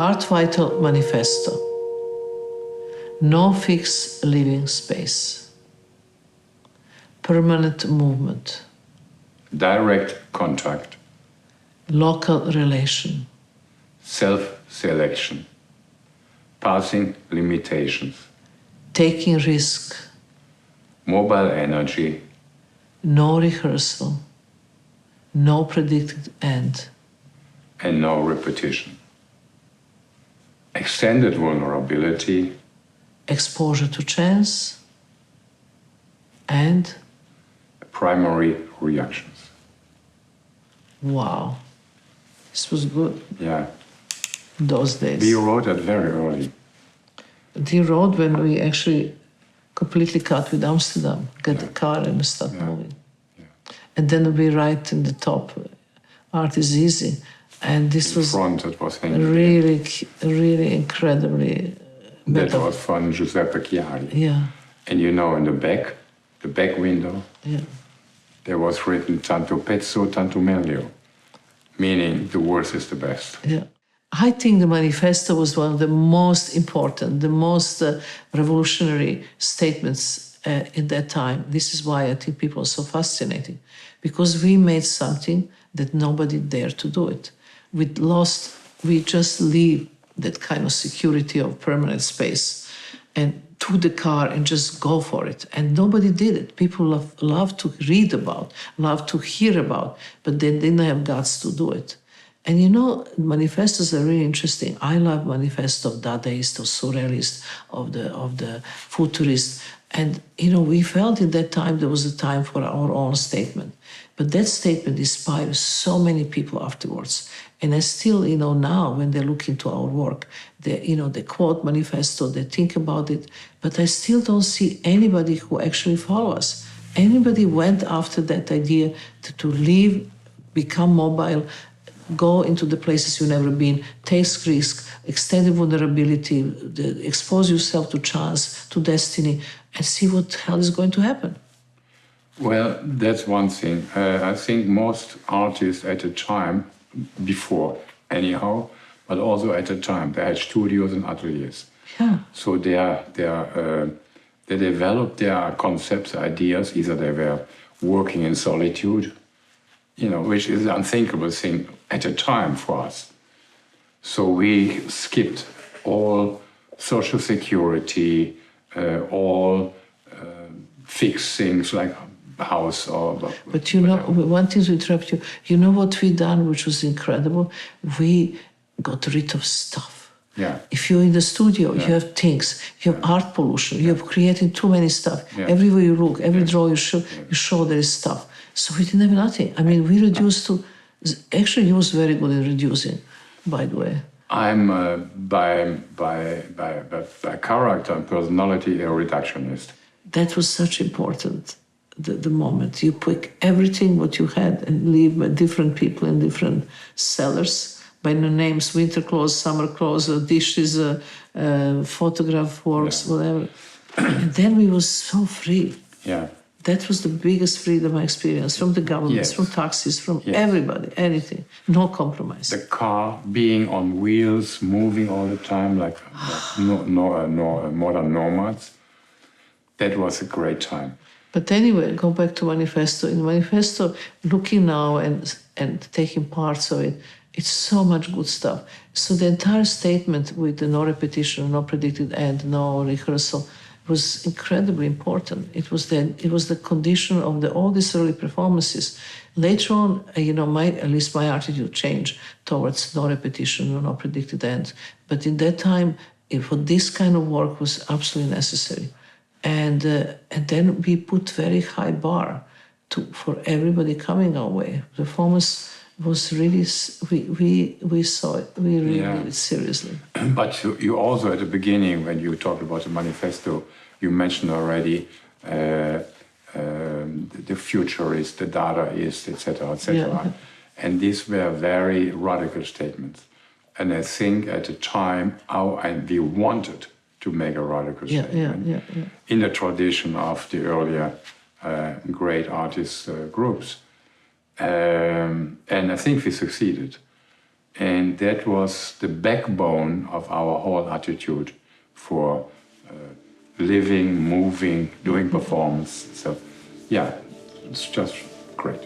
Art Vital Manifesto. No fixed living space. Permanent movement. Direct contact. Local relation. Self-selection. Passing limitations. Taking risk. Mobile energy. No rehearsal. No predicted end. And no repetition. Extended vulnerability. Exposure to chance. And primary reactions. wow, this was good. Yeah. Those days. We wrote that very early. He wrote when we actually completely cut with Amsterdam, get the car and start moving. Yeah. And then we write in the top, art is easy. And this was front, that was hanging really, really incredibly that was from Giuseppe Chiari. Yeah. And you know, in the back window, there was written tanto pezzo, tanto meglio, meaning the worst is the best. Yeah. I think the Manifesto was one of the most important, the most revolutionary statements in that time. This is why I think people are so fascinating, because we made something that nobody dared to do it. We just leave that kind of security of permanent space and to the car and just go for it. And nobody did it. People love to read about, love to hear about, but they didn't have guts to do it. And you know, manifestos are really interesting. I love manifesto of Dadaist, of Surrealist, of the Futurist. And you know, we felt in that time there was a time for our own statement. But that statement inspires so many people afterwards. And I still, you know, now when they look into our work, they quote manifesto, they think about it, but I still don't see anybody who actually follow us. Anybody went after that idea to leave, become mobile, go into the places you've never been, take risk, extended vulnerability, expose yourself to chance, to destiny, and see what the hell is going to happen. Well, that's one thing. I think most artists at the time, before anyhow, but also at the time, they had studios and ateliers. Yeah. So they developed their concepts, ideas. Either they were working in solitude, you know, which is an unthinkable thing at the time for us. So we skipped all social security, all fixed things like house or... But you know, one thing to interrupt you, you know what we done, which was incredible? We got rid of stuff. Yeah. If you're in the studio, you have things, you have art pollution, you're creating too many stuff. Everywhere you look, every draw you show there is stuff. So we didn't have nothing. I mean, we reduced to... Actually, he was very good in reducing, by the way. I'm by character and personality a reductionist. That was such important, the moment. You pick everything what you had and leave by different people in different cellars, by the names, winter clothes, summer clothes, dishes, photograph works, whatever. And then we was so free. Yeah. That was the biggest freedom I experienced from the governments, from taxis, from everybody, anything, no compromise. The car being on wheels, moving all the time like modern nomads, that was a great time. But anyway, go back to Manifesto. In Manifesto, looking now and taking parts of it, it's so much good stuff. So the entire statement with the no repetition, no predicted end, no rehearsal, was incredibly important. It was the condition of all these early performances. Later on, you know, at least my attitude changed towards no repetition, no predicted end. But in that time, for this kind of work was absolutely necessary. And then we put very high bar for everybody coming our way. The performance was really, we saw it, we really did it seriously. But you also, at the beginning, when you talked about the manifesto, you mentioned already the futurists, the Dadaists, etc., etc. Yeah. And these were very radical statements. And I think at the time, we wanted to make a radical statement in the tradition of the earlier great artist groups. And I think we succeeded. And that was the backbone of our whole attitude for living, moving, doing performance. So, yeah, it's just great.